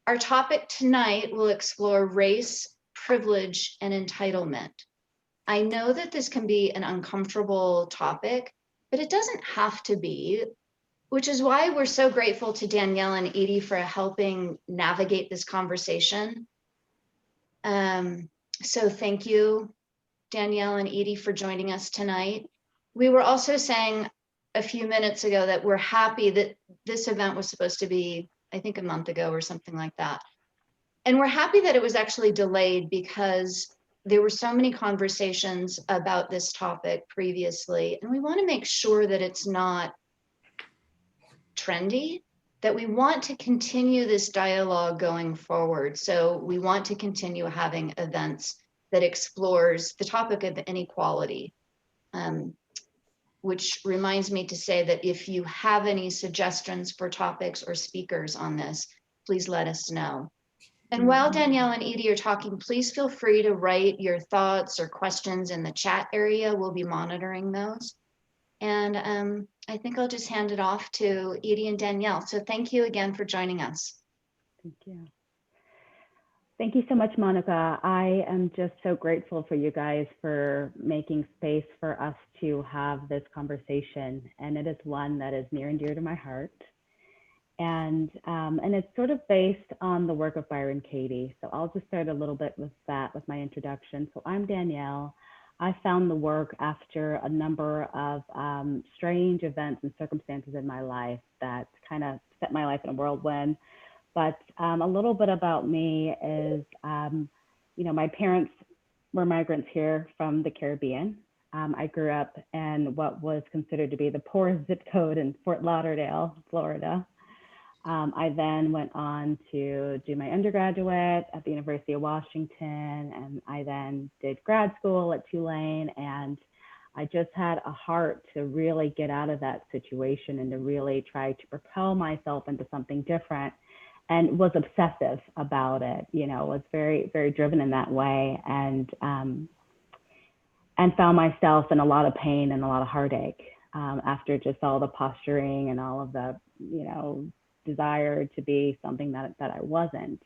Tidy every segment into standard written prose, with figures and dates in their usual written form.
Our topic tonight will explore race, privilege, and entitlement. I know that this can be an uncomfortable topic, but it doesn't have to be, which is why we're so grateful to Danielle and Edie for helping navigate this conversation. So thank you, Danielle and Edie, for joining us tonight. We were also saying a few minutes ago that we're happy that this event was supposed to be, I think, a month ago or something like that. And we're happy that it was actually delayed because there were so many conversations about this topic previously, and we want to make sure that it's not trendy, that we want to continue this dialogue going forward. So we want to continue having events that explores the topic of inequality, which reminds me to say that if you have any suggestions for topics or speakers on this, please let us know. And while Danielle and Edie are talking, please feel free to write your thoughts or questions in the chat area. We'll be monitoring those. And I think I'll just hand it off to Edie and Danielle. So thank you again for joining us. Thank you. Thank you so much, Monica. I am just so grateful for you guys for making space for us to have this conversation. And it is one that is near and dear to my heart. And it's sort of based on the work of Byron Katie. So I'll just start a little bit with that, with my introduction. So I'm Danielle. I found the work after a number of strange events and circumstances in my life that kind of set my life in a whirlwind. But a little bit about me is, my parents were migrants here from the Caribbean. I grew up in what was considered to be the poorest zip code in Fort Lauderdale, Florida. I then went on to do my undergraduate at the University of Washington, and I then did grad school at Tulane, and I just had a heart to really get out of that situation and to really try to propel myself into something different, and was obsessive about it, was very, very driven in that way, and found myself in a lot of pain and a lot of heartache after just all the posturing and all of the, desire to be something that I wasn't.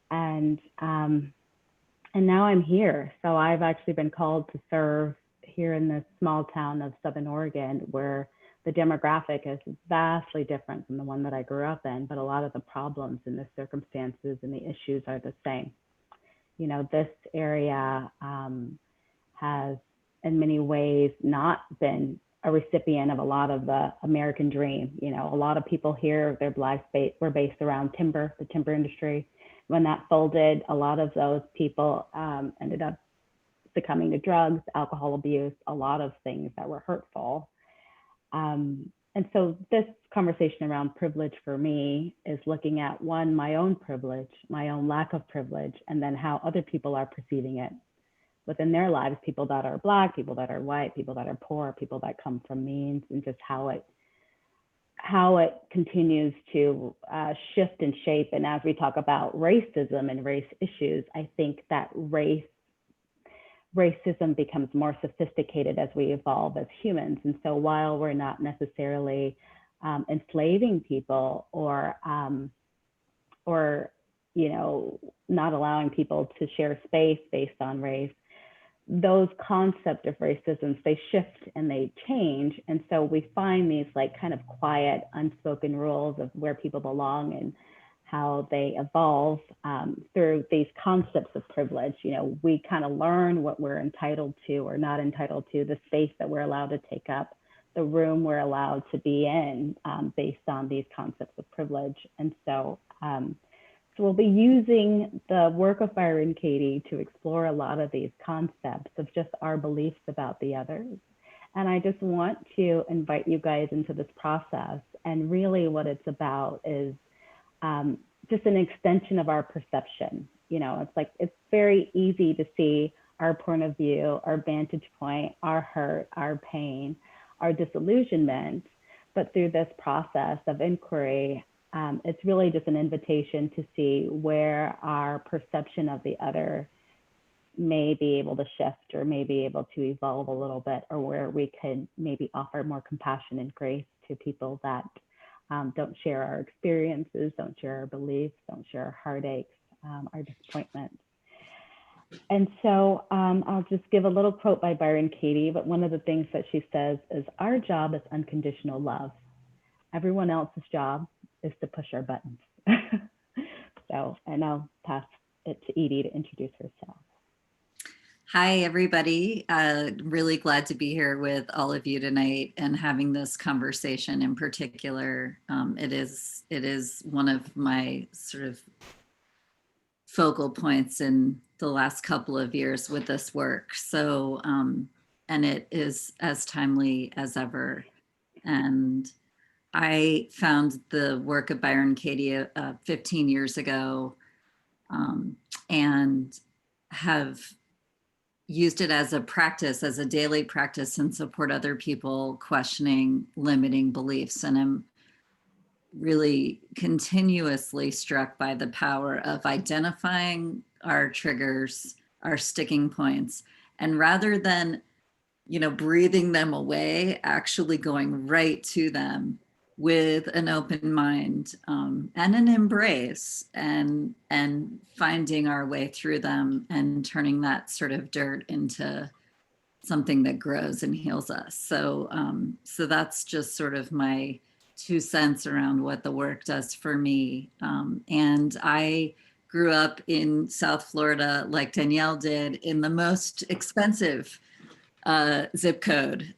And now I'm here. So I've actually been called to serve here in this small town of Southern Oregon, where the demographic is vastly different from the one that I grew up in, but a lot of the problems and the circumstances and the issues are the same. This area has in many ways not been a recipient of a lot of the American dream. A lot of people here, their lives were based around timber, the timber industry. When that folded, a lot of those people ended up succumbing to drugs, alcohol abuse, a lot of things that were hurtful. And so this conversation around privilege for me is looking at, one, my own privilege, my own lack of privilege, and then how other people are perceiving it within their lives, people that are Black, people that are white, people that are poor, people that come from means, and just how it continues to shift and shape. And as we talk about racism and race issues, I think that racism becomes more sophisticated as we evolve as humans. And so while we're not necessarily enslaving people or not allowing people to share space based on race, those concepts of racism, they shift and they change. And so we find these kind of quiet, unspoken rules of where people belong and how they evolve through these concepts of privilege. We kind of learn what we're entitled to or not entitled to, the space that we're allowed to take up, the room we're allowed to be in based on these concepts of privilege. And so we'll be using the work of Byron Katie to explore a lot of these concepts of just our beliefs about the others. And I just want to invite you guys into this process. And really what it's about is just an extension of our perception. It's very easy to see our point of view, our vantage point, our hurt, our pain, our disillusionment. But through this process of inquiry, it's really just an invitation to see where our perception of the other may be able to shift or may be able to evolve a little bit, or where we could maybe offer more compassion and grace to people that don't share our experiences, don't share our beliefs, don't share our heartaches, our disappointments. And so I'll just give a little quote by Byron Katie, but one of the things that she says is, our job is unconditional love. Everyone else's job is to push our buttons. So, and I'll pass it to Edie to introduce herself. Hi, everybody. Really glad to be here with all of you tonight and having this conversation in particular. It is one of my sort of focal points in the last couple of years with this work. So, and it is as timely as ever. And I found the work of Byron Katie 15 years ago, and have used it as a practice, as a daily practice, and support other people questioning limiting beliefs. And I'm really continuously struck by the power of identifying our triggers, our sticking points, and rather than, breathing them away, actually going right to them with an open mind and an embrace, and finding our way through them and turning that sort of dirt into something that grows and heals us. So that's just sort of my 2 cents around what the work does for me. And I grew up in South Florida, like Danielle did, in the most expensive zip code,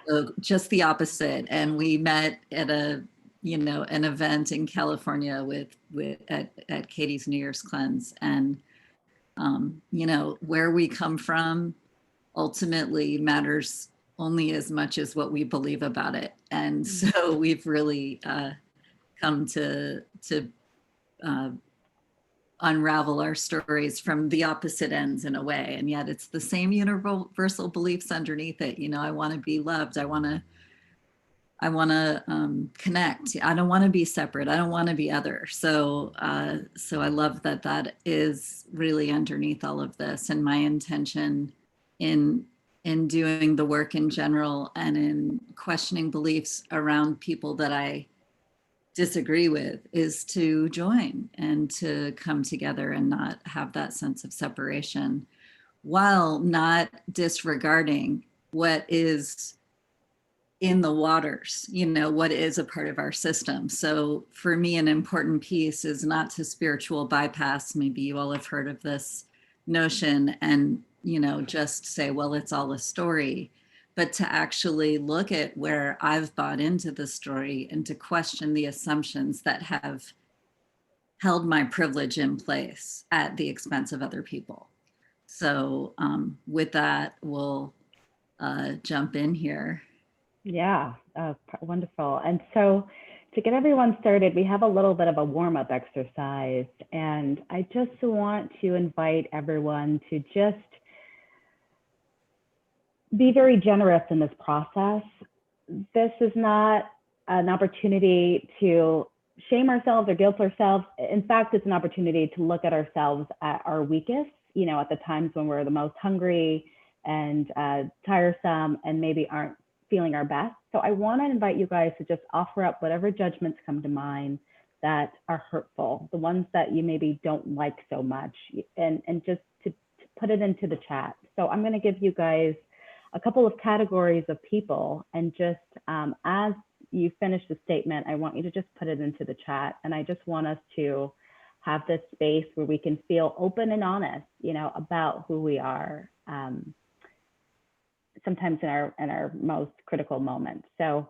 so just the opposite. And we met at an event in California at Katie's New Year's Cleanse. And where we come from ultimately matters only as much as what we believe about it. And so we've really come to unravel our stories from the opposite ends in a way. And yet it's the same universal beliefs underneath it. I want to be loved. I want to connect. I don't want to be separate. I don't want to be other. So I love that is really underneath all of this. And my intention in doing the work in general and in questioning beliefs around people that I disagree with is to join and to come together and not have that sense of separation, while not disregarding what is in the waters, what is a part of our system. So for me, an important piece is not to spiritual bypass. Maybe you all have heard of this notion and, just say, well, it's all a story, but to actually look at where I've bought into the story and to question the assumptions that have held my privilege in place at the expense of other people. So with that, we'll jump in here. Yeah, wonderful. And so to get everyone started, we have a little bit of a warm-up exercise. And I just want to invite everyone to just be very generous in this process. This is not an opportunity to shame ourselves or guilt ourselves. In fact, it's an opportunity to look at ourselves at our weakest, at the times when we're the most hungry and tiresome and maybe aren't feeling our best. So I want to invite you guys to just offer up whatever judgments come to mind that are hurtful, the ones that you maybe don't like so much, and just to put it into the chat. So I'm going to give you guys a couple of categories of people, and just as you finish the statement, I want you to just put it into the chat. And I just want us to have this space where we can feel open and honest, about who we are, sometimes in our most critical moments. So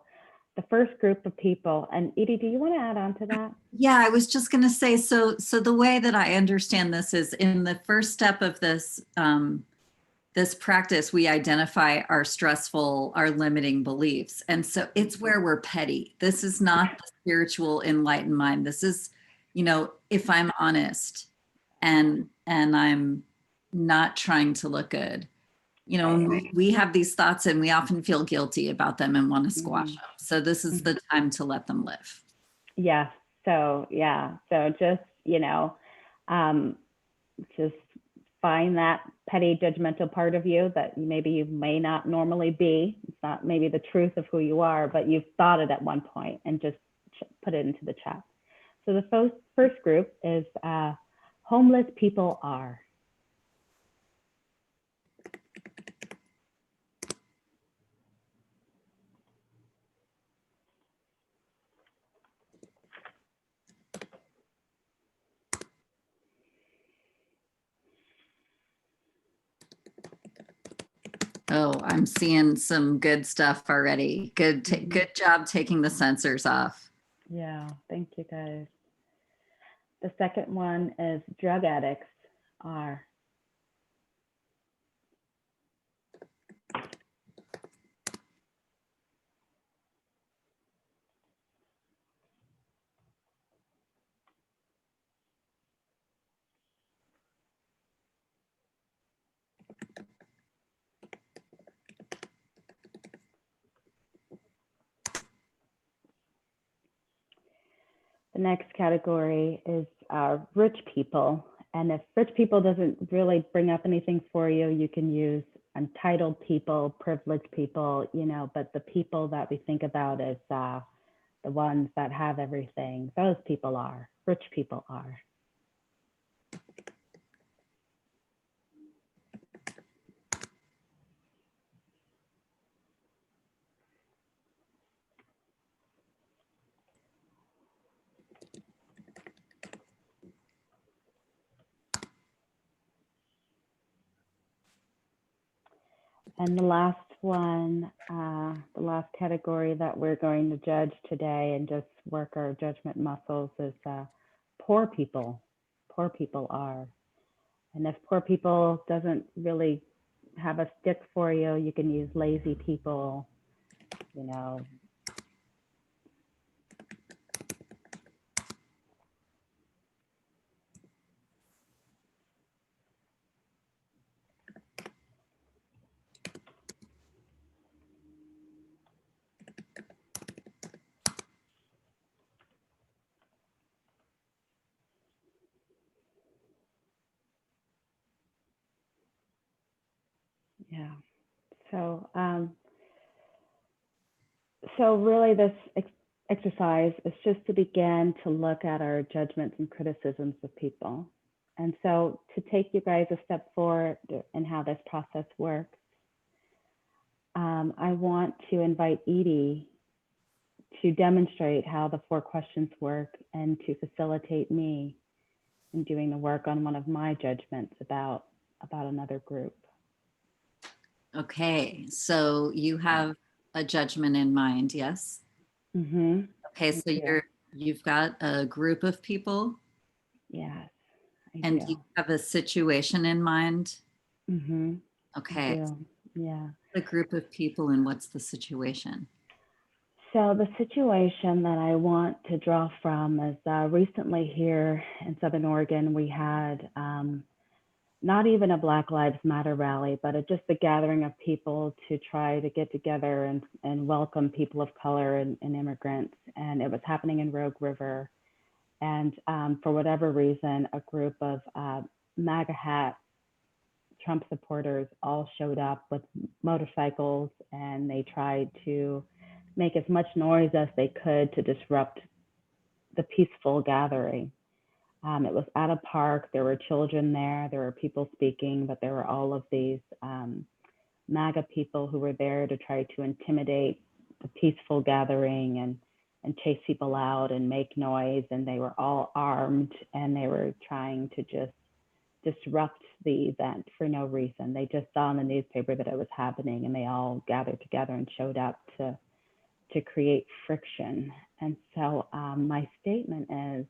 the first group of people, and Edie, do you want to add on to that? Yeah, I was just going to say, so the way that I understand this is, in the first step of this, this practice, we identify our stressful, our limiting beliefs. And so it's where we're petty. This is not the spiritual enlightened mind. This is, if I'm honest and I'm not trying to look good, we have these thoughts and we often feel guilty about them and want to squash them. So this is the time to let them live. Yes. So, yeah. So just, just find that petty judgmental part of you that maybe you may not normally be. It's not maybe the truth of who you are, but you've thought it at one point, and just put it into the chat. So the first group is homeless people are. Oh, I'm seeing some good stuff already. Good job taking the sensors off. Yeah, thank you guys. The second one is drug addicts are. The next category is rich people. And if rich people doesn't really bring up anything for you, you can use entitled people, privileged people, you know, but the people that we think about as the ones that have everything, those people are, rich people are. And the last one, the last category that we're going to judge today and just work our judgment muscles is poor people. Poor people are. And if poor people doesn't really have a stick for you, you can use lazy people, you know. Yeah. So really this exercise is just to begin to look at our judgments and criticisms of people. And so to take you guys a step forward in how this process works, I want to invite Edie to demonstrate how the 4 questions work and to facilitate me in doing the work on one of my judgments about another group. Okay, so you have a judgment in mind, yes? Mm-hmm. Okay, so you've got a group of people. Yes, I and do. you have a situation in mind? Mm-hmm. Okay. I do. Yeah. A group of people, and what's the situation? So the situation that I want to draw from is recently here in Southern Oregon, we had not even a Black Lives Matter rally, but just a gathering of people to try to get together and welcome people of color and immigrants. And it was happening in Rogue River. And for whatever reason, a group of MAGA hat Trump supporters all showed up with motorcycles, and they tried to make as much noise as they could to disrupt the peaceful gathering. It was at a park. There were children there. There were people speaking, but there were all of these MAGA people who were there to try to intimidate the peaceful gathering and chase people out and make noise. And they were all armed, and they were trying to just disrupt the event for no reason. They just saw in the newspaper that it was happening, and they all gathered together and showed up to create friction. And so my statement is,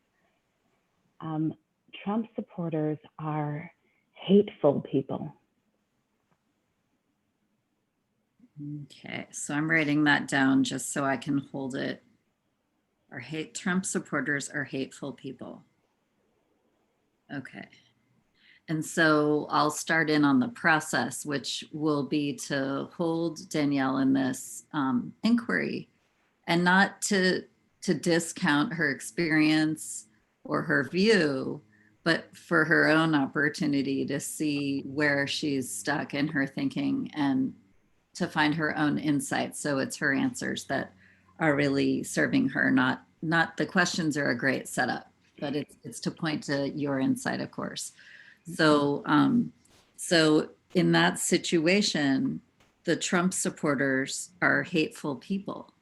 Trump supporters are hateful people. Okay, so I'm writing that down just so I can hold it. Trump supporters are hateful people. Okay. And so I'll start in on the process, which will be to hold Danielle in this inquiry, and not to discount her experience or her view, but for her own opportunity to see where she's stuck in her thinking and to find her own insights. So it's her answers that are really serving her, not not the questions are a great setup, but it's to point to your insight, of course. So, so in that situation, the Trump supporters are hateful people.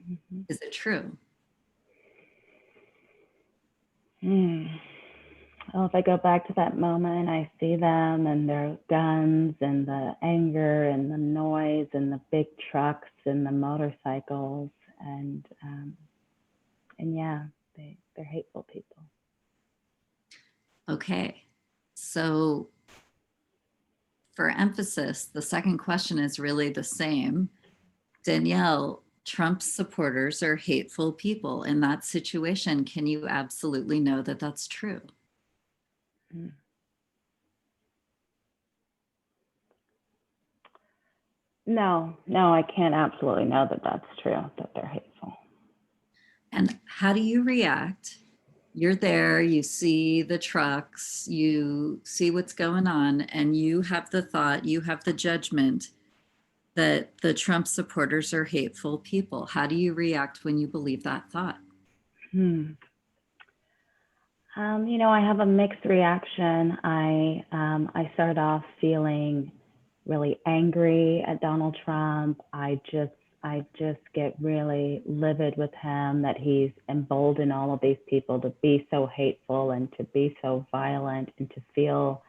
Mhm. Is it true? Well, if I go back to that moment, I see them and their guns and the anger and the noise and the big trucks and the motorcycles and yeah, they're hateful people. Okay. So for emphasis, the second question is really the same. Danielle, Trump's supporters are hateful people. In that situation, can you absolutely know that that's true? Mm. No, I can't absolutely know that that's true, that they're hateful. And how do you react? You're there, you see the trucks, you see what's going on, and you have the thought, you have the judgment that the Trump supporters are hateful people. How do you react when you believe that thought? I have a mixed reaction. I start off feeling really angry at Donald Trump. I just get really livid with him that he's emboldened all of these people to be so hateful and to be so violent and to feel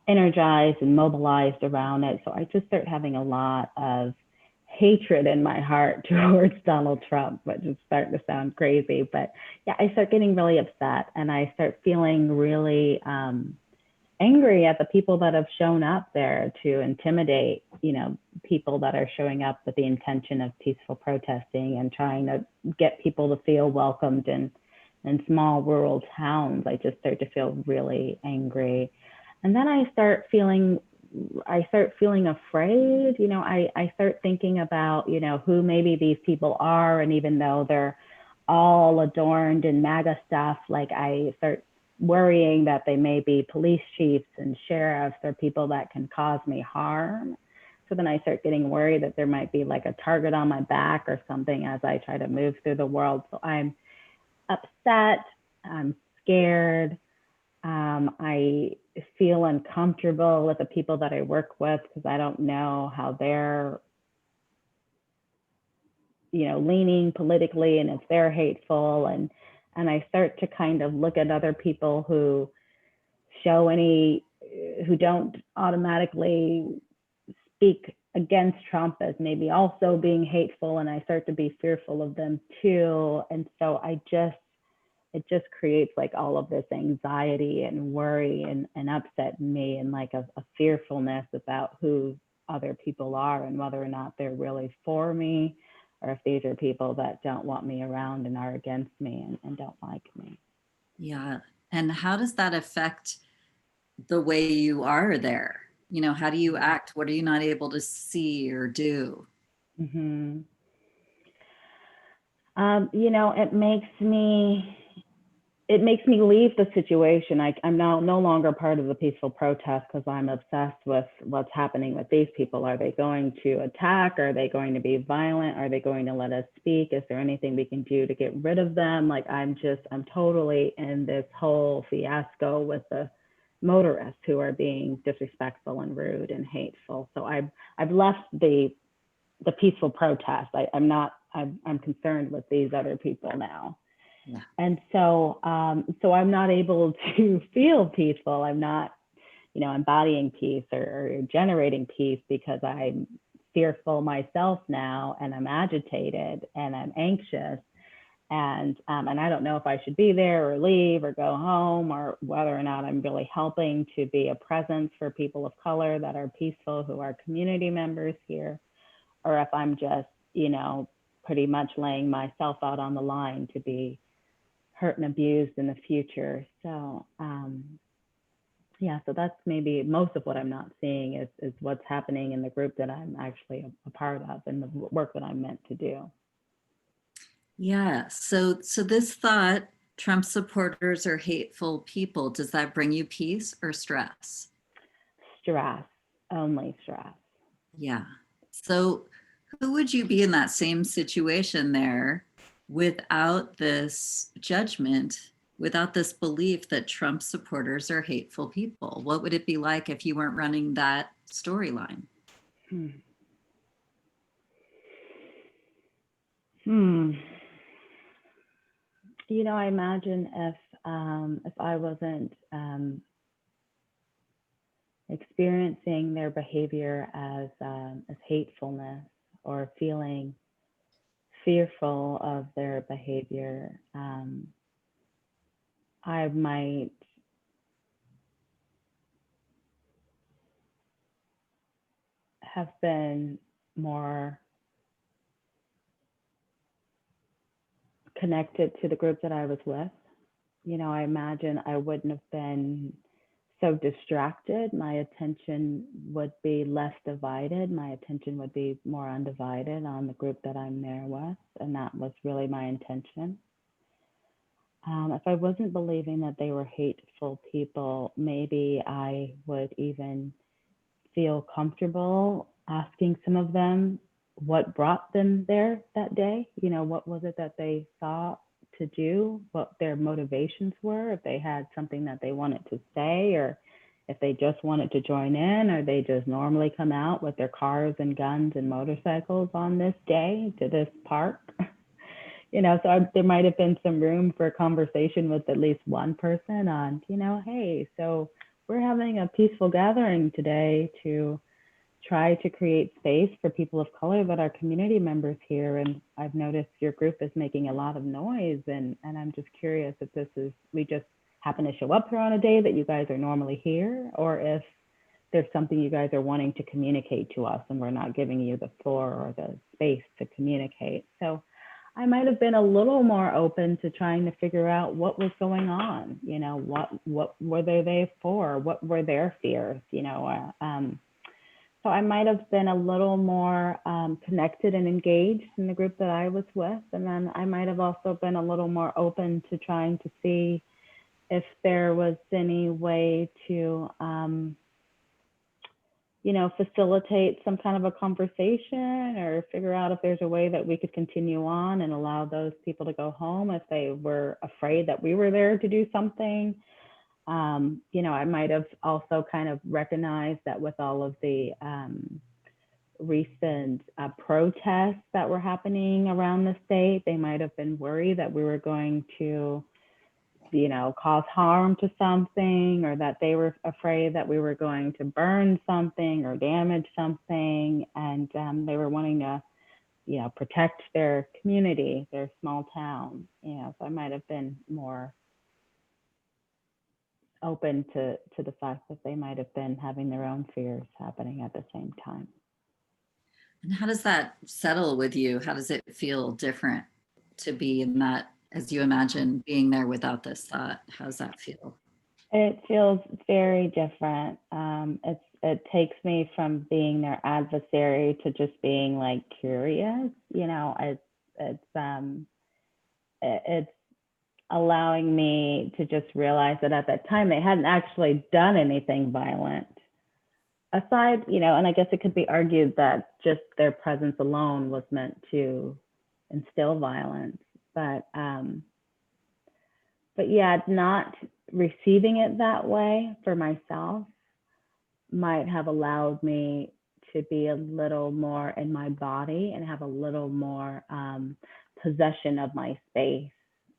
energized and mobilized around it. So I just start having a lot of hatred in my heart towards Donald Trump, which is starting to sound crazy. But yeah, I start getting really upset and I start feeling really angry at the people that have shown up there to intimidate, people that are showing up with the intention of peaceful protesting and trying to get people to feel welcomed in small rural towns. I just start to feel really angry. And then I start feeling afraid. I start thinking about, who maybe these people are. And even though they're all adorned in MAGA stuff, like I start worrying that they may be police chiefs and sheriffs or people that can cause me harm. So then I start getting worried that there might be like a target on my back or something as I try to move through the world. So I'm upset, I'm scared. I feel uncomfortable with the people that I work with because I don't know how they're, leaning politically and if they're hateful. And I start to kind of look at other people who don't automatically speak against Trump as maybe also being hateful. And I start to be fearful of them too. And so it just creates like all of this anxiety and worry and upset in me and like a fearfulness about who other people are and whether or not they're really for me or if these are people that don't want me around and are against me and don't like me. Yeah. And how does that affect the way you are there? How do you act? What are you not able to see or do? Mm-hmm. It makes me leave the situation. I'm now no longer part of the peaceful protest because I'm obsessed with what's happening with these people. Are they going to attack? Are they going to be violent? Are they going to let us speak? Is there anything we can do to get rid of them? Like I'm totally in this whole fiasco with the motorists who are being disrespectful and rude and hateful. So I've left the peaceful protest. I'm concerned with these other people now. Yeah. And so I'm not able to feel peaceful. I'm not, embodying peace or generating peace because I'm fearful myself now and I'm agitated and I'm anxious. And I don't know if I should be there or leave or go home or whether or not I'm really helping to be a presence for people of color that are peaceful, who are community members here, or if I'm just, pretty much laying myself out on the line to be hurt and abused in the future. So so that's maybe most of what I'm not seeing is what's happening in the group that I'm actually a part of and the work that I'm meant to do. Yeah. So this thought, Trump supporters are hateful people, does that bring you peace or stress? Stress, only stress. Yeah. So who would you be in that same situation there without this judgment, without this belief that Trump supporters are hateful people? What would it be like if you weren't running that storyline? You know, I imagine if I wasn't experiencing their behavior as hatefulness or feeling fearful of their behavior, I might have been more connected to the group that I was with. You know, I imagine I wouldn't have been so distracted. My attention would be less divided. My attention would be more undivided on the group that I'm there with. And that was really my intention. If I wasn't believing that they were hateful people, maybe I would even feel comfortable asking some of them what brought them there that day. You know, what was it that they saw to do, what their motivations were, if they had something that they wanted to say, or if they just wanted to join in, or they just normally come out with their cars and guns and motorcycles on this day to this park. You know, so there might have been some room for a conversation with at least one person on, you know, hey, so we're having a peaceful gathering today to try to create space for people of color that are community members here. And I've noticed your group is making a lot of noise. And I'm just curious if this is, we just happen to show up here on a day that you guys are normally here, or if there's something you guys are wanting to communicate to us and we're not giving you the floor or the space to communicate. So I might have been a little more open to trying to figure out what was going on. You know, what were they there for? What were their fears? You know, so I might have been a little more connected and engaged in the group that I was with. And then I might have also been a little more open to trying to see if there was any way to, you know, facilitate some kind of a conversation, or figure out if there's a way that we could continue on and allow those people to go home if they were afraid that we were there to do something. You know, I might have also kind of recognized that with all of the recent protests that were happening around the state, they might have been worried that we were going to, you know, cause harm to something, or that they were afraid that we were going to burn something or damage something. And they were wanting to, you know, protect their community, their small town. You know, so I might have been more open to the fact that they might have been having their own fears happening at the same time. And how does that settle with you? How does it feel different to be in that, as you imagine being there without this thought? How does that feel? It feels very different. It takes me from being their adversary to just being like curious. You know, it's allowing me to just realize that at that time they hadn't actually done anything violent. Aside, you know, and I guess it could be argued that just their presence alone was meant to instill violence. But yeah, not receiving it that way for myself might have allowed me to be a little more in my body and have a little more possession of my space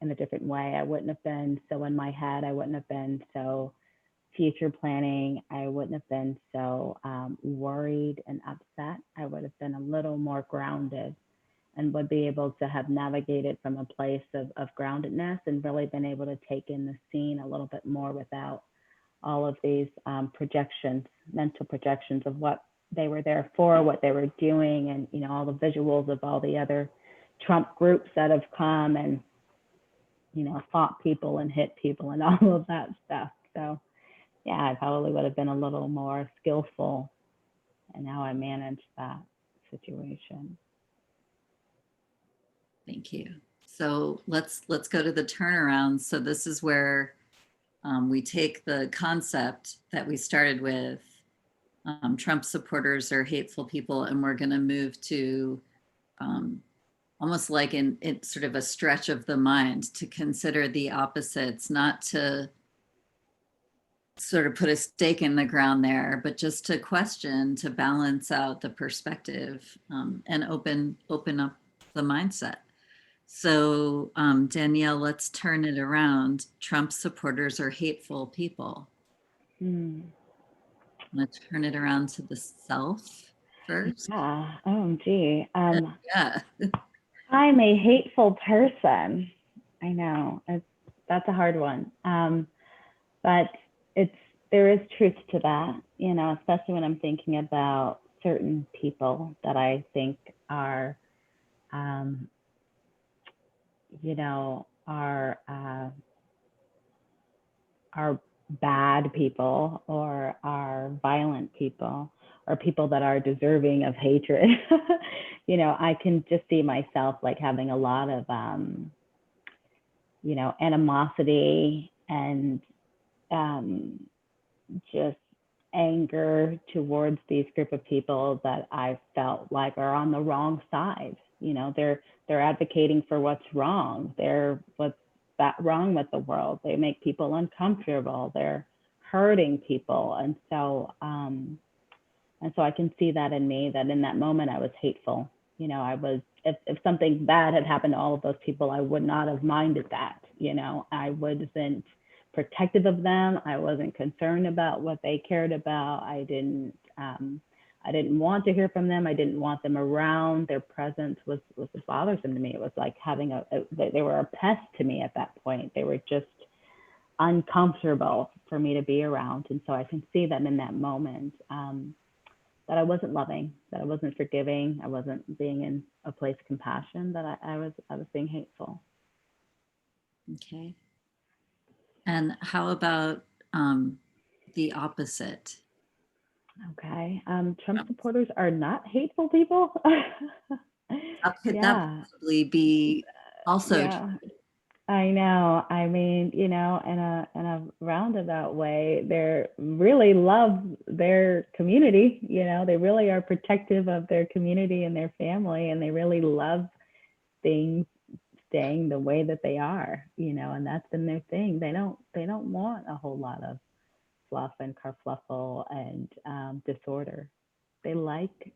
in a different way. I wouldn't have been so in my head. I wouldn't have been so future planning. I wouldn't have been so worried and upset. I would have been a little more grounded and would be able to have navigated from a place of groundedness and really been able to take in the scene a little bit more without all of these projections, mental projections of what they were there for, what they were doing, and, you know, all the visuals of all the other Trump groups that have come and, you know, fought people and hit people and all of that stuff. So yeah, I probably would have been a little more skillful in how I managed that situation. Thank you. So let's go to the turnaround. So this is where we take the concept that we started with, Trump supporters are hateful people, and we're going to move to almost like it's sort of a stretch of the mind to consider the opposites, not to sort of put a stake in the ground there, but just to question, to balance out the perspective, and open up the mindset. So Danielle, let's turn it around. Trump supporters are hateful people. Let's turn it around to the self first. Yeah. Oh, gee. Yeah. I'm a hateful person. I know that's a hard one. But there is truth to that, you know, especially when I'm thinking about certain people that I think are, you know, are bad people or are violent people or people that are deserving of hatred. You know, I can just see myself like having a lot of, you know, animosity and just anger towards these group of people that I felt like are on the wrong side. You know, they're advocating for what's wrong. What's that wrong with the world. They make people uncomfortable. They're hurting people, and so I can see that in me. That in that moment I was hateful. You know, I was. If something bad had happened to all of those people, I would not have minded that. You know, I wasn't protective of them. I wasn't concerned about what they cared about. I didn't want to hear from them. I didn't want them around. Their presence was bothersome to me. It was like having they were a pest to me at that point. They were just uncomfortable for me to be around. And so I can see that in that moment, that I wasn't loving, that I wasn't forgiving, I wasn't being in a place of compassion, that I was being hateful. Okay. And how about the opposite? Okay. Trump supporters are not hateful people. How could that possibly be also yeah. I know. I mean, you know, in a roundabout way, they really love their community. You know, they really are protective of their community and their family, and they really love things staying the way that they are. You know, and that's been their thing. They don't want a whole lot of fluff and kerfluffle and disorder. They like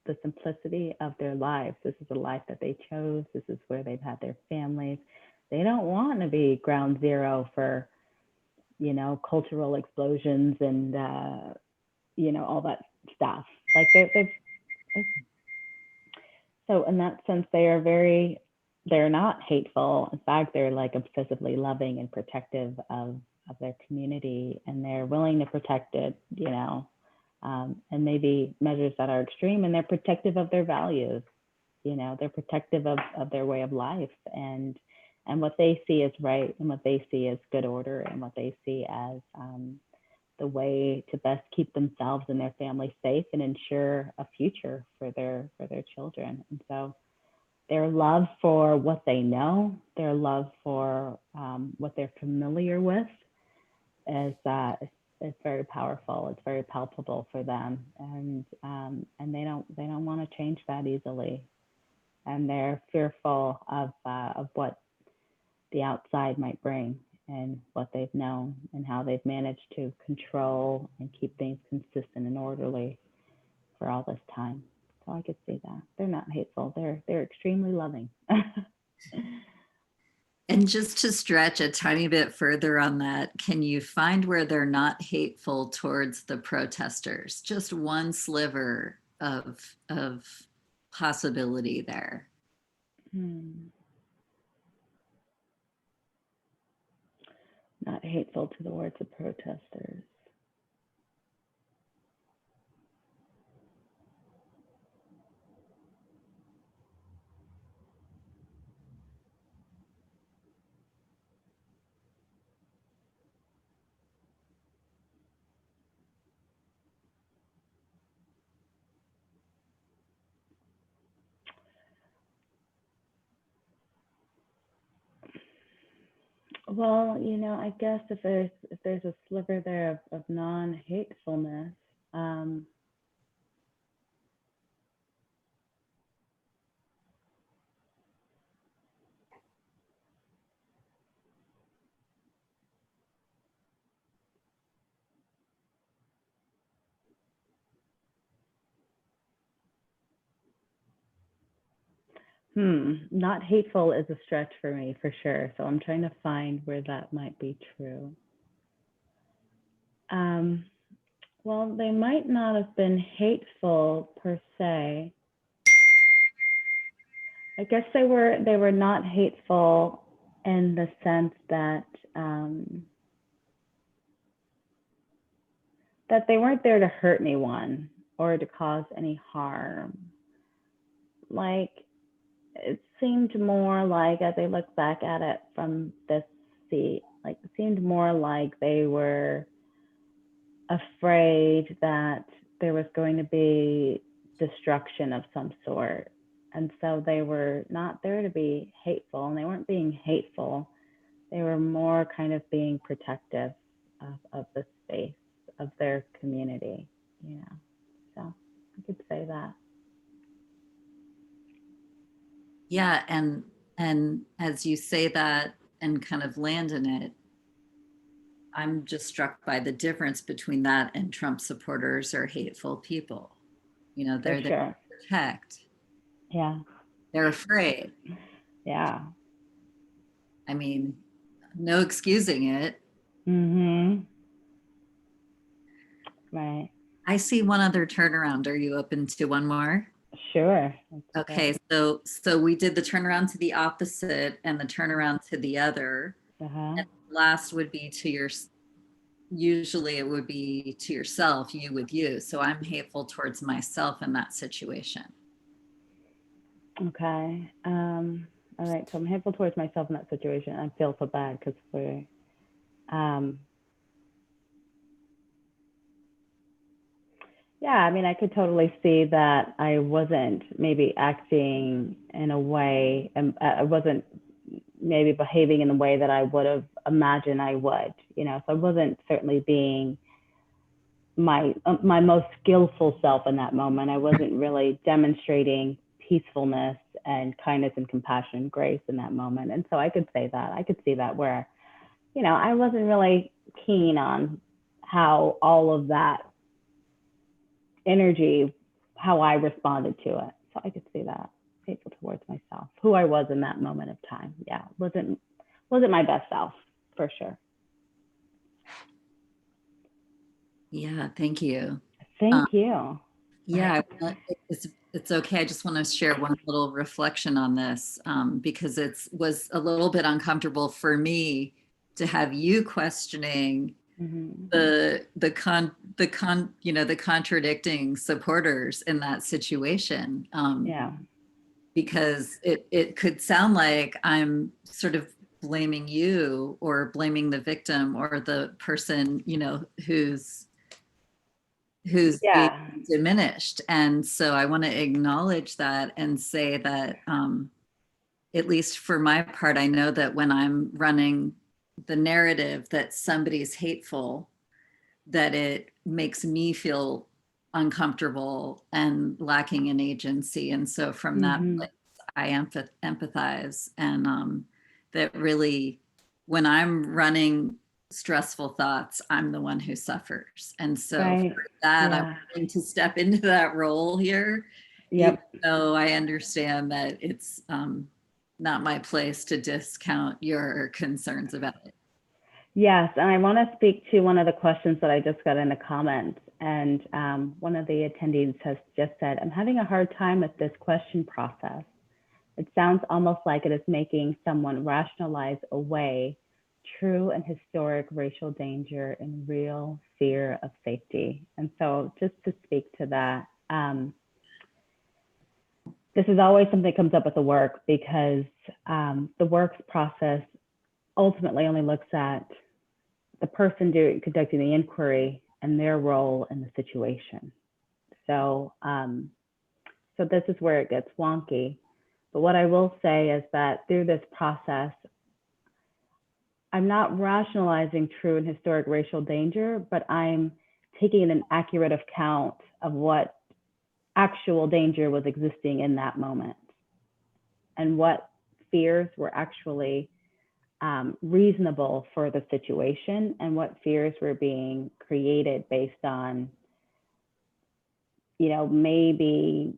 the simplicity of their lives. This is a life that they chose. This is where they've had their families. They don't want to be ground zero for, you know, cultural explosions and, you know, all that stuff. Like so in that sense, they're not hateful. In fact, they're like obsessively loving and protective of their community, and they're willing to protect it, you know, and maybe measures that are extreme, and they're protective of their values. You know, they're protective of their way of life and what they see as right and what they see as good order and what they see as the way to best keep themselves and their family safe and ensure a future for their children. And so their love for what they know, their love for what they're familiar with is very powerful. It's very palpable for them, and they don't want to change that easily, and they're fearful of what the outside might bring and what they've known and how they've managed to control and keep things consistent and orderly for all this time. So I could see that they're not hateful. They're extremely loving. And just to stretch a tiny bit further on that, can you find where they're not hateful towards the protesters? Just one sliver of possibility there. Not hateful towards the protesters. Well, you know, I guess if there's a sliver there of non-hatefulness, Not hateful is a stretch for me, for sure. So I'm trying to find where that might be true. Well, they might not have been hateful per se. I guess they were not hateful in the sense that that they weren't there to hurt anyone or to cause any harm. Like, it seemed more like, as I look back at it from this seat, like it seemed more like they were afraid that there was going to be destruction of some sort. And so they were not there to be hateful, and they weren't being hateful. They were more kind of being protective of the space, of their community, you know. So I could say that. Yeah, and as you say that and kind of land in it, I'm just struck by the difference between that and Trump supporters or hateful people. You know, they're there to protect. Yeah. They're afraid. Yeah. I mean, no excusing it. Right. I see one other turnaround. Are you open to one more? Sure. Okay, so we did the turnaround to the opposite and the turnaround to the other. And last would be to usually it would be to yourself, you with you. So I'm hateful towards myself in that situation. Okay. All right. So I'm hateful towards myself in that situation. I feel so bad because we're, yeah, I mean, I could totally see that I wasn't maybe acting in a way, and I wasn't maybe behaving in the way that I would have imagined I would, you know, so I wasn't certainly being my most skillful self in that moment. I wasn't really demonstrating peacefulness and kindness and compassion and grace in that moment. And so I could say that, I could see that where, you know, I wasn't really keen on how all of that energy, how I responded to it. So I could see that, hateful towards myself, who I was in that moment of time. Yeah, wasn't my best self, for sure. Yeah, thank you. Thank you. Yeah, it's okay. I just want to share one little reflection on this because it was a little bit uncomfortable for me to have you questioning the contradicting supporters in that situation. Yeah. Because it could sound like I'm sort of blaming you or blaming the victim or the person, you know, who's being diminished. And so I want to acknowledge that and say that at least for my part, I know that when I'm running the narrative that somebody's hateful, that it makes me feel uncomfortable and lacking in agency. And so from that place, I empathize. And that really, when I'm running stressful thoughts, I'm the one who suffers. And so for that, I'm willing to step into that role here. Even though I understand that it's not my place to discount your concerns about it. Yes, and I want to speak to one of the questions that I just got in the comments. And one of the attendees has just said, I'm having a hard time with this question process. It sounds almost like it is making someone rationalize away true and historic racial danger and real fear of safety. And so just to speak to that, this is always something that comes up with the work because the works process ultimately only looks at the person conducting the inquiry and their role in the situation. So, so this is where it gets wonky. But what I will say is that through this process, I'm not rationalizing true and historic racial danger, but I'm taking an accurate account of what actual danger was existing in that moment and what fears were actually reasonable for the situation and what fears were being created based on, you know, maybe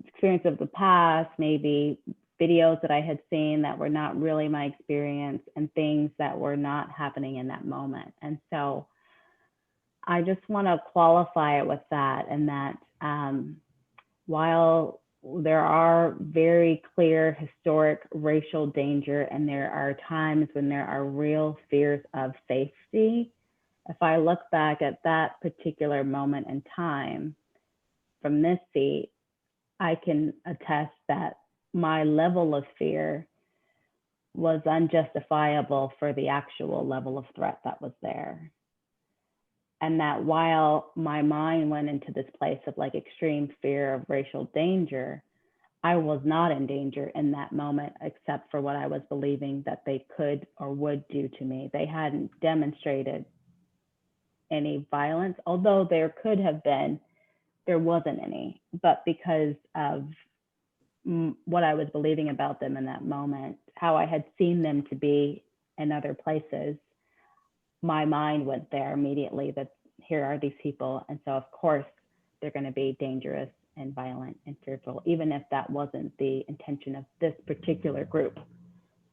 experience of the past, maybe videos that I had seen that were not really my experience, and things that were not happening in that moment. And so I just want to qualify it with that, and that while there are very clear historic racial danger, and there are times when there are real fears of safety, if I look back at that particular moment in time from this seat, I can attest that my level of fear was unjustifiable for the actual level of threat that was there. And that while my mind went into this place of like extreme fear of racial danger, I was not in danger in that moment, except for what I was believing that they could or would do to me. They hadn't demonstrated any violence, although there could have been, there wasn't any. But because of what I was believing about them in that moment, how I had seen them to be in other places, my mind went there immediately, that here are these people. And so of course they're going to be dangerous and violent and fearful, even if that wasn't the intention of this particular group.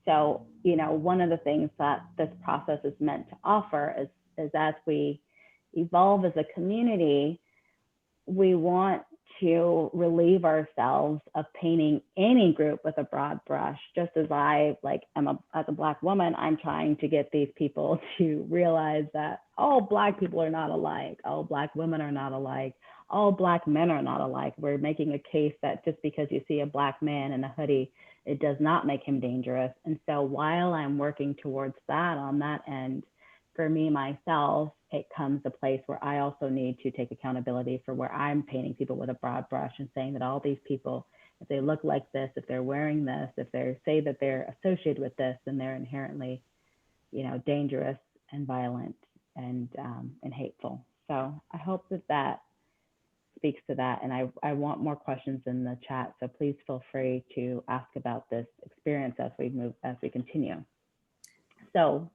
So, you know, one of the things that this process is meant to offer is as we evolve as a community, we want to relieve ourselves of painting any group with a broad brush. Just as I as a Black woman, I'm trying to get these people to realize that all Black people are not alike, all Black women are not alike, all Black men are not alike. We're making a case that just because you see a Black man in a hoodie, it does not make him dangerous. And so while I'm working towards that on that end, for me, myself, it comes a place where I also need to take accountability for where I'm painting people with a broad brush and saying that all these people, if they look like this, if they're wearing this, if they say that they're associated with this, then they're inherently, you know, dangerous and violent and hateful. So I hope that that speaks to that. And I want more questions in the chat. So please feel free to ask about this experience as we continue. So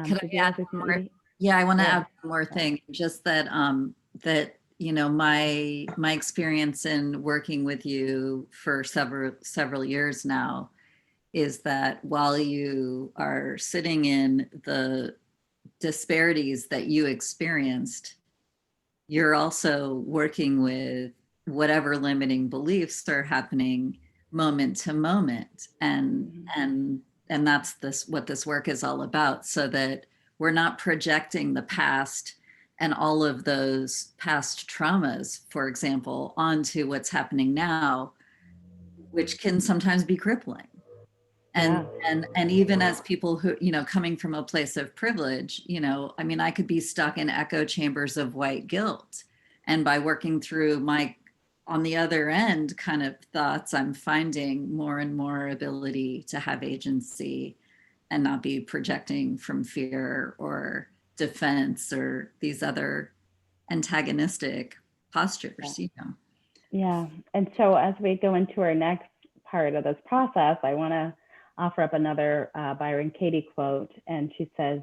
Could I add more? Yeah, I want to add one more thing. Just that you know, my experience in working with you for several years now is that while you are sitting in the disparities that you experienced, you're also working with whatever limiting beliefs are happening moment to moment, and that's what this work is all about, so that we're not projecting the past and all of those past traumas, for example, onto what's happening now, which can sometimes be crippling. And even as people who, you know, coming from a place of privilege, you know, I mean, I could be stuck in echo chambers of white guilt. And by working through my, on the other end kind of thoughts, I'm finding more and more ability to have agency and not be projecting from fear or defense or these other antagonistic postures, you know. Yeah. And so as we go into our next part of this process, I want to offer up another Byron Katie quote. And she says,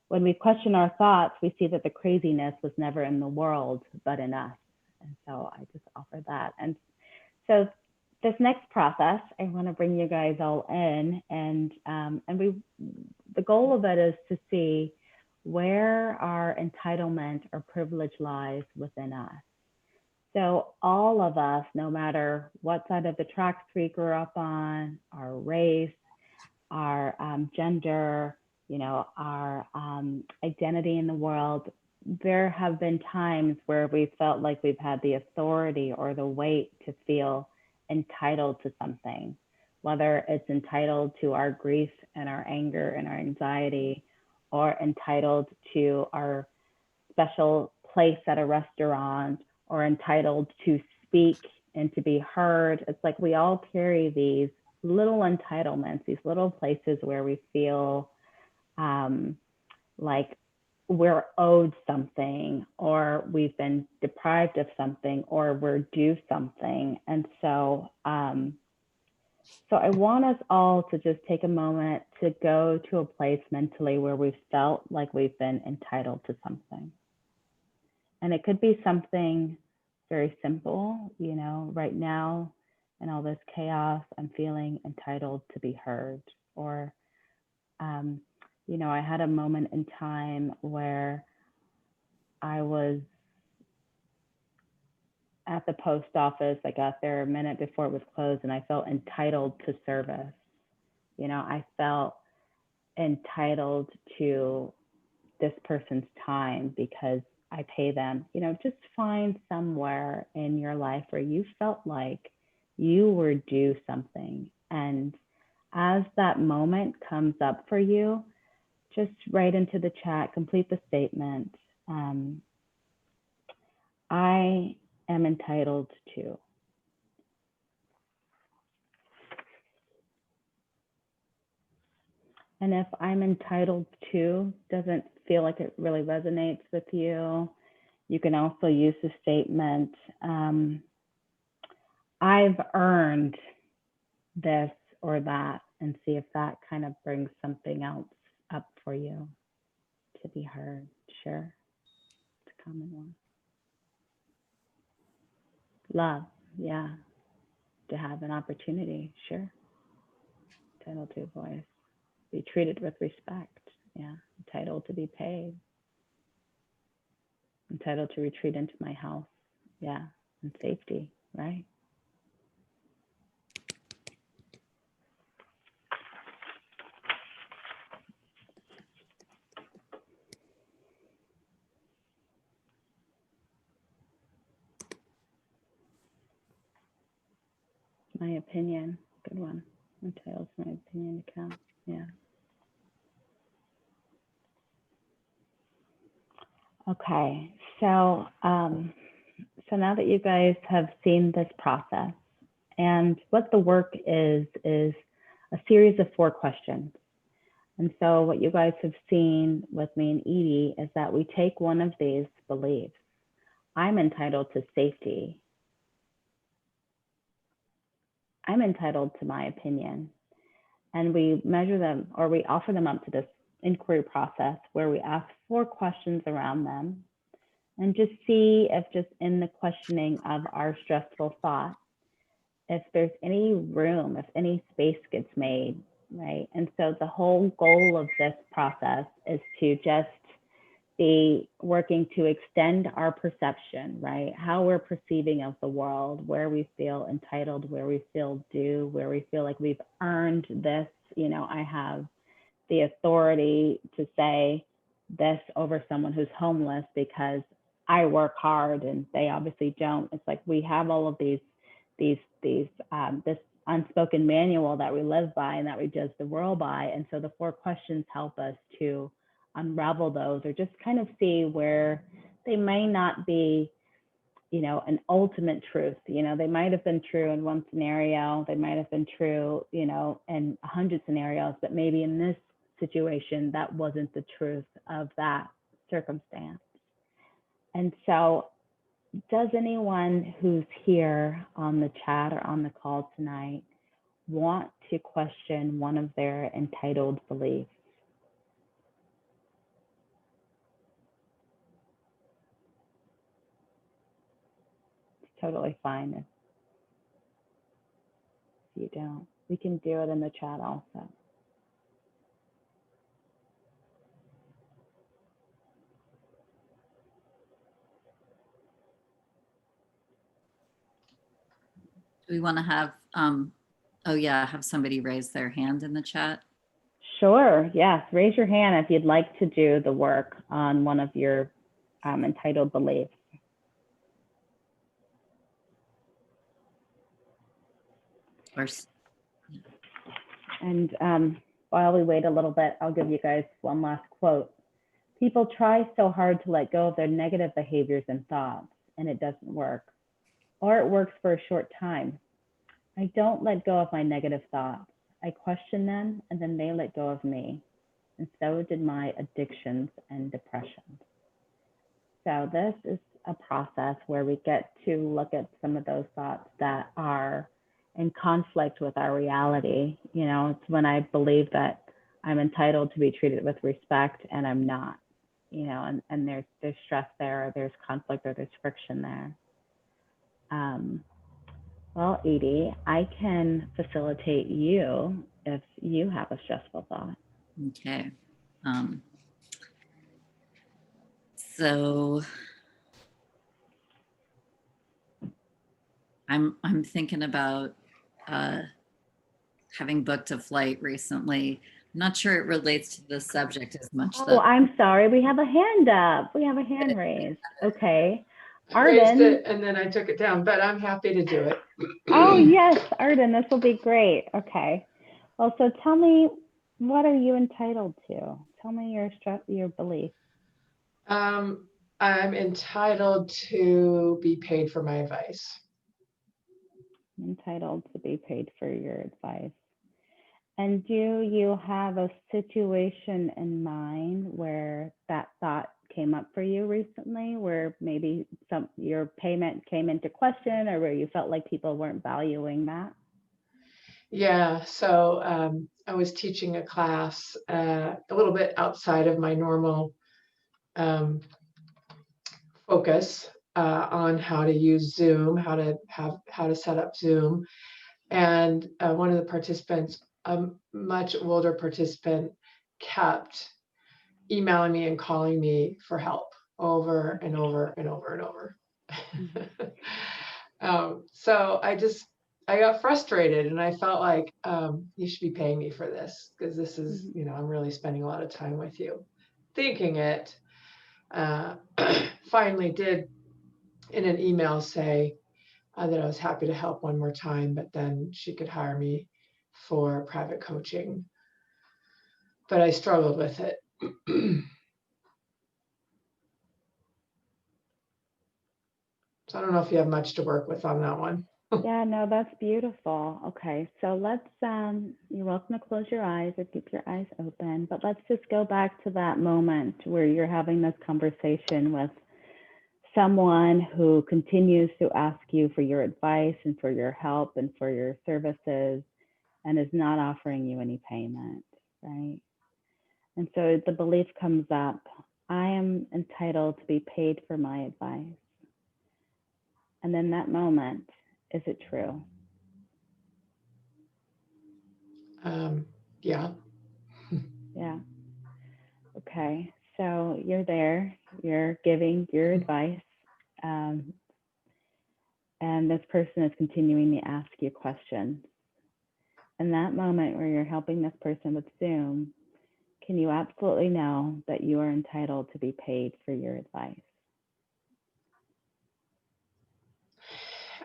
"When we question our thoughts, we see that the craziness was never in the world, but in us." And so I just offer that. And so this next process, I want to bring you guys all in, and the goal of it is to see where our entitlement or privilege lies within us. So all of us, no matter what side of the tracks we grew up on, our race, our gender, you know, our identity in the world, there have been times where we felt like we've had the authority or the weight to feel entitled to something, whether it's entitled to our grief and our anger and our anxiety, or entitled to our special place at a restaurant, or entitled to speak and to be heard. It's like we all carry these little entitlements, these little places where we feel like we're owed something, or we've been deprived of something, or we're due something. And so, so I want us all to just take a moment to go to a place mentally where we've felt like we've been entitled to something. And it could be something very simple. You know, right now in all this chaos, I'm feeling entitled to be heard. Or, you know, I had a moment in time where I was at the post office. I got there a minute before it was closed, and I felt entitled to service. You know, I felt entitled to this person's time because I pay them. You know, just find somewhere in your life where you felt like you were due something. And as that moment comes up for you, just write into the chat, complete the statement. I am entitled to. And if I'm entitled to doesn't feel like it really resonates with you, you can also use the statement, I've earned this or that, and see if that kind of brings something else up for you to be heard. Sure, it's a common one. Love, yeah, to have an opportunity, sure. Entitled to a voice. Be treated with respect, yeah. Entitled to be paid. Entitled to retreat into my house, yeah, and safety, right? My opinion, good one. Entitled to my opinion to count, yeah. Okay, so now that you guys have seen this process, and what the work is a series of 4 questions. And so what you guys have seen with me and Edie is that we take one of these beliefs. I'm entitled to safety. I'm entitled to my opinion. And we measure them, or we offer them up to this inquiry process where we ask 4 questions around them and just see if just in the questioning of our stressful thought, if there's any room, if any space gets made, right? And so the whole goal of this process is to just be working to extend our perception, right? How we're perceiving of the world, where we feel entitled, where we feel due, where we feel like we've earned this. You know, I have the authority to say this over someone who's homeless because I work hard and they obviously don't. It's like we have all of this unspoken manual that we live by and that we judge the world by. And so the 4 questions help us to unravel those, or just kind of see where they may not be, you know, an ultimate truth. You know, they might have been true in one scenario, they might have been true, you know, in 100 scenarios, but maybe in this situation, that wasn't the truth of that circumstance. And so does anyone who's here on the chat or on the call tonight want to question one of their entitled beliefs? It's totally fine if you don't. We can do it in the chat also. Do we want to have, oh yeah, have somebody raise their hand in the chat? Sure, yes. Raise your hand if you'd like to do the work on one of your entitled beliefs. And while we wait a little bit, I'll give you guys one last quote. People try so hard to let go of their negative behaviors and thoughts, and it doesn't work. Or it works for a short time. I don't let go of my negative thoughts. I question them, and then they let go of me. And so did my addictions and depression. So this is a process where we get to look at some of those thoughts that are in conflict with our reality. You know, it's when I believe that I'm entitled to be treated with respect and I'm not, you know, and there's stress there, or there's conflict, or there's friction there. Well, Edie, I can facilitate you if you have a stressful thought. Okay. So I'm thinking about having booked a flight recently. I'm not sure it relates to the subject as much. Oh, I'm sorry. We have a hand up. We have a hand raised. Okay. I raised Arden. it and then I took it down, but I'm happy to do it. Oh, yes, Arden, this will be great. Okay. Well, so tell me, what are you entitled to? Tell me your belief. I'm entitled to be paid for my advice. Entitled to be paid for your advice. And do you have a situation in mind where that thought came up for you recently, where maybe your payment came into question, or where you felt like people weren't valuing that? Yeah, so I was teaching a class a little bit outside of my normal focus on how to use Zoom, how to set up Zoom, and one of the participants, a much older participant, kept emailing me and calling me for help over and over and over and over. So I got frustrated and I felt like you should be paying me for this, because this is, I'm really spending a lot of time with you. Thinking it, finally did in an email say that I was happy to help one more time, but then she could hire me for private coaching. But I struggled with it. So I don't know if you have much to work with on that one. Yeah, no, that's beautiful. Okay, so let's, you're welcome to close your eyes or keep your eyes open, but let's just go back to that moment where you're having this conversation with someone who continues to ask you for your advice and for your help and for your services and is not offering you any payment, right? And so the belief comes up, I am entitled to be paid for my advice. And in that moment, is it true? Yeah. Yeah. Okay. So you're there, you're giving your advice, and this person is continuing to ask you questions. In that moment where you're helping this person with Zoom, can you absolutely know that you are entitled to be paid for your advice?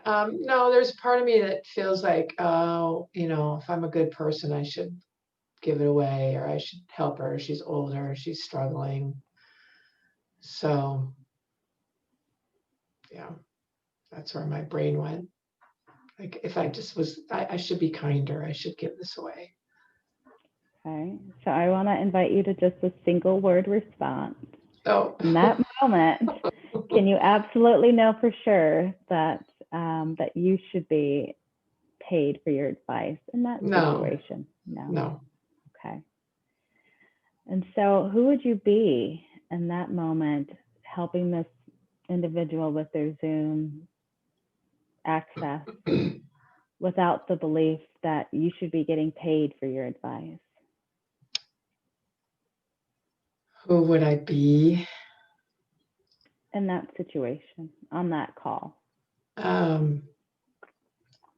No, there's part of me that feels like, oh, if I'm a good person, I should give it away, or I should help her. She's older, she's struggling. So, yeah, that's where my brain went. Like, if I just was, I should be kinder. I should give this away. Okay. So I want to invite you to just a single word response. Oh. In that moment, can you absolutely know for sure that that you should be paid for your advice in that situation? No. Okay. And so who would you be in that moment helping this individual with their Zoom access without the belief that you should be getting paid for your advice? Who would I be? In that situation, on that call?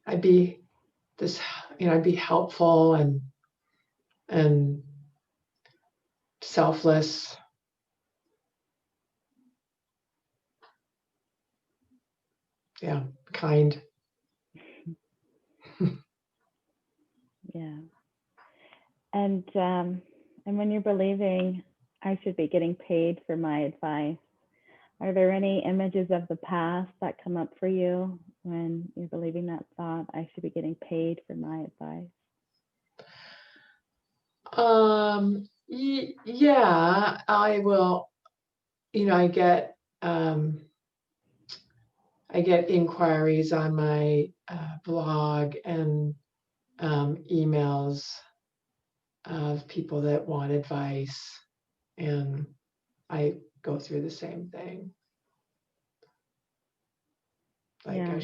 I'd be this, I'd be helpful and selfless. Yeah, kind. Yeah. And when you're believing I should be getting paid for my advice, are there any images of the past that come up for you when you're believing that thought, I should be getting paid for my advice? Yeah, I will, I get inquiries on my blog and emails of people that want advice, and I go through the same thing. Like Yeah. you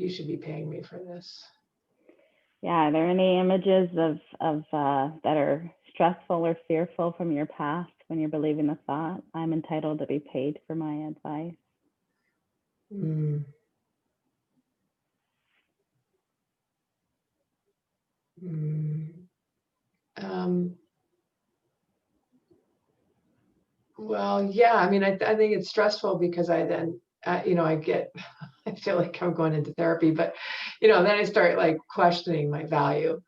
should be paying me for this. Yeah, are there any images of that are stressful or fearful from your past when you're believing the thought, I'm entitled to be paid for my advice? Mm. Mm. Well, yeah, I mean, I think it's stressful because I then, I get, I feel like I'm going into therapy, but, then I start like questioning my value.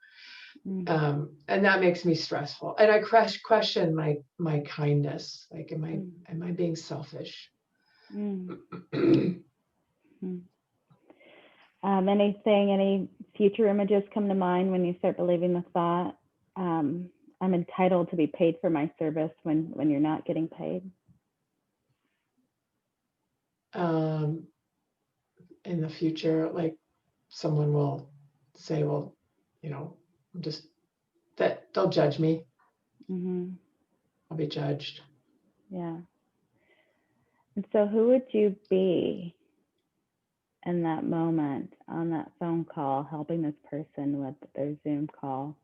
Mm. And that makes me stressful. And I question my kindness. Like, am I being selfish? Mm. Mm. Any future images come to mind when you start believing the thought, I'm entitled to be paid for my service when you're not getting paid? In the future, like someone will say, well, just that they'll judge me. Mm-hmm. I'll be judged. Yeah. And so who would you be in that moment on that phone call, helping this person with their Zoom call,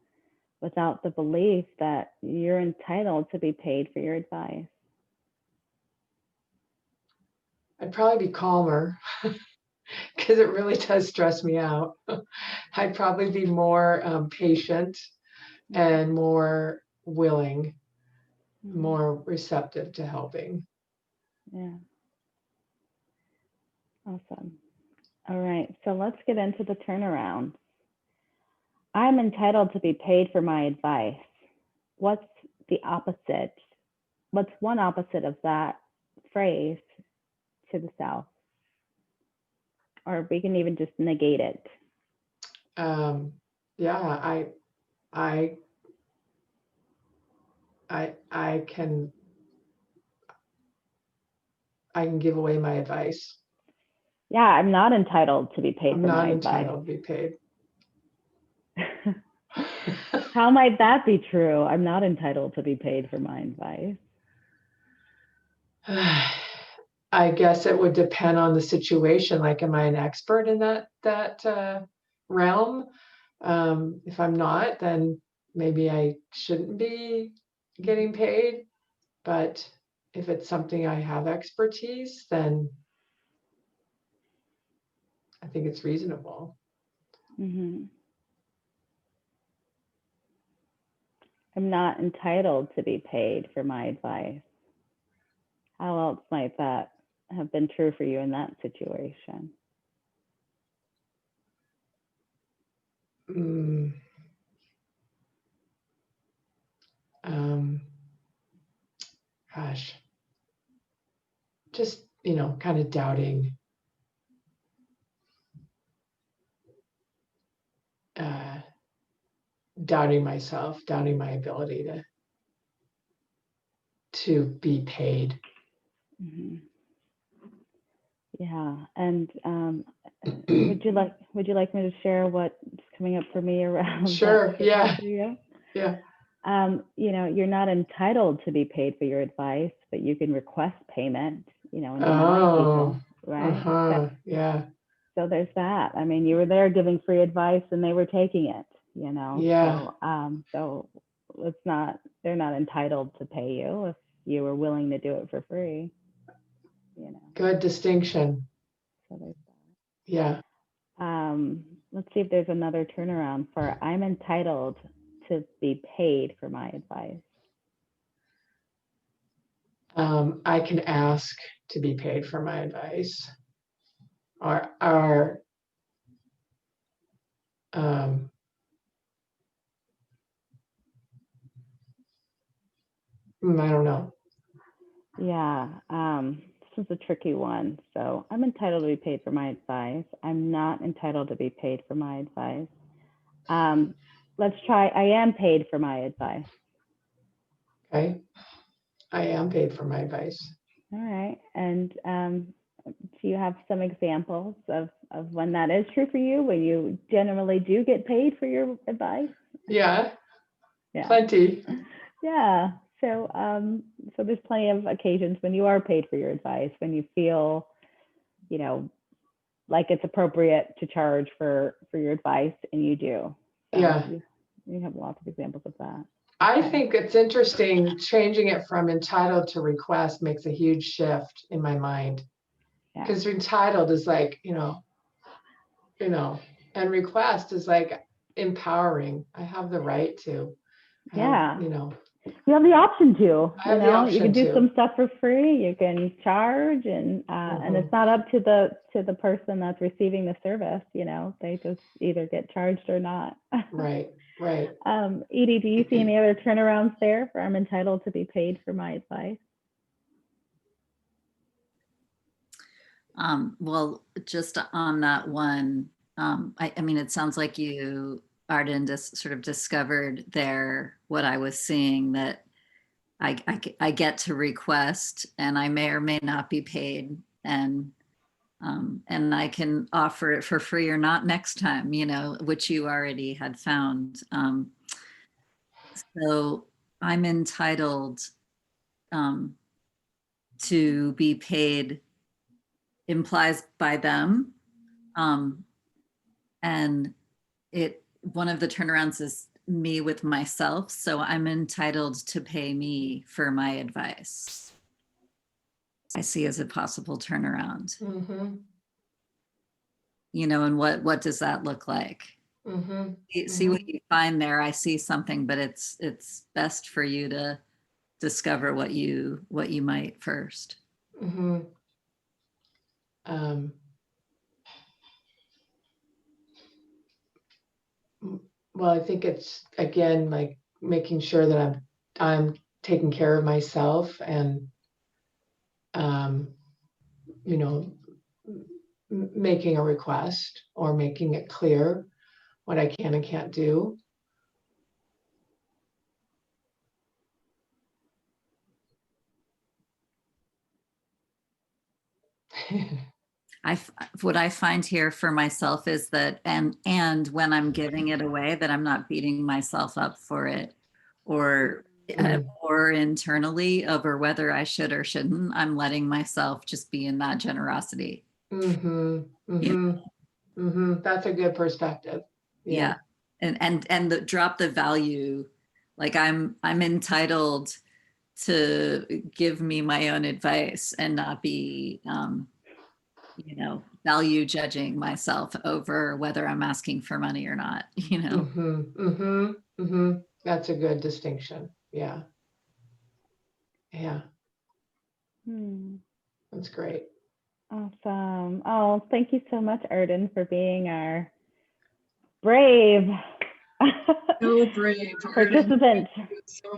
without the belief that you're entitled to be paid for your advice? I'd probably be calmer because it really does stress me out. I'd probably be more patient and more willing, more receptive to helping. Yeah. Awesome. All right. So let's get into the turnaround. I'm entitled to be paid for my advice. What's the opposite? What's one opposite of that phrase to the south? Or we can even just negate it. Yeah, I can give away my advice. Yeah, I'm not entitled to be paid I'm for not my entitled to be paid. advice. How might that be true? I'm not entitled to be paid for my advice. I guess it would depend on the situation. Like, am I an expert in that realm? If I'm not, then maybe I shouldn't be getting paid. But if it's something I have expertise, then I think it's reasonable. Mm-hmm. I'm not entitled to be paid for my advice. How else might that have been true for you in that situation? Gosh, just, kind of doubting myself, doubting my ability to be paid. Mm-hmm. Yeah, and would you like me to share what's coming up for me around Sure. that? Yeah. Yeah. You're not entitled to be paid for your advice, but you can request payment, and deny people, right? Yeah. So there's that. I mean, you were there giving free advice and they were taking it, Yeah. So it's not, they're not entitled to pay you if you were willing to do it for free, Good distinction. So there's Yeah. that. Let's see if there's another turnaround for I'm entitled to be paid for my advice. I can ask to be paid for my advice. Or I don't know. Yeah, this is a tricky one. So I'm entitled to be paid for my advice. I'm not entitled to be paid for my advice. Let's try, I am paid for my advice. Okay. I am paid for my advice. All right. And do you have some examples of when that is true for you, when you generally do get paid for your advice? Yeah. Yeah. Plenty. Yeah. So there's plenty of occasions when you are paid for your advice, when you feel, like it's appropriate to charge for your advice, and you do. So Yeah. you have lots of examples of that. I Okay. think it's interesting, changing it from entitled to request makes a huge shift in my mind. Yeah. Because entitled is like, and request is like empowering. I have the right to. I have, Yeah. you know, You have the option to, I have the you can option do to. some stuff for free, you can charge, and it's not up to the person that's receiving the service, they just either get charged or not. Right, right. Edie, do you see any other turnarounds there for I'm entitled to be paid for my advice? Well, just on that one, I mean, it sounds like you, Arden, just sort of discovered there what I was seeing, that I get to request, and I may or may not be paid, and I can offer it for free or not next time, which you already had found. So I'm entitled to be paid implies by them. And one of the turnarounds is me with myself. So I'm entitled to pay me for my advice. I see as a possible turnaround. Mm-hmm. And what does that look like? Mm-hmm. See what you find there. I see something, but it's best for you to discover what you might first. Mm-hmm. Well, I think it's, again, like making sure that I'm taking care of myself, and making a request or making it clear what I can and can't do. What I find here for myself is that, and when I'm giving it away, that I'm not beating myself up for it, or internally over whether I should or shouldn't. I'm letting myself just be in that generosity. That's a good perspective. Yeah. And drop the value. Like I'm entitled to give me my own advice and not be, value judging myself over whether I'm asking for money or not, That's a good distinction. Yeah. That's great. Awesome. Oh, thank you so much, Arden, for being our brave So brave participant. so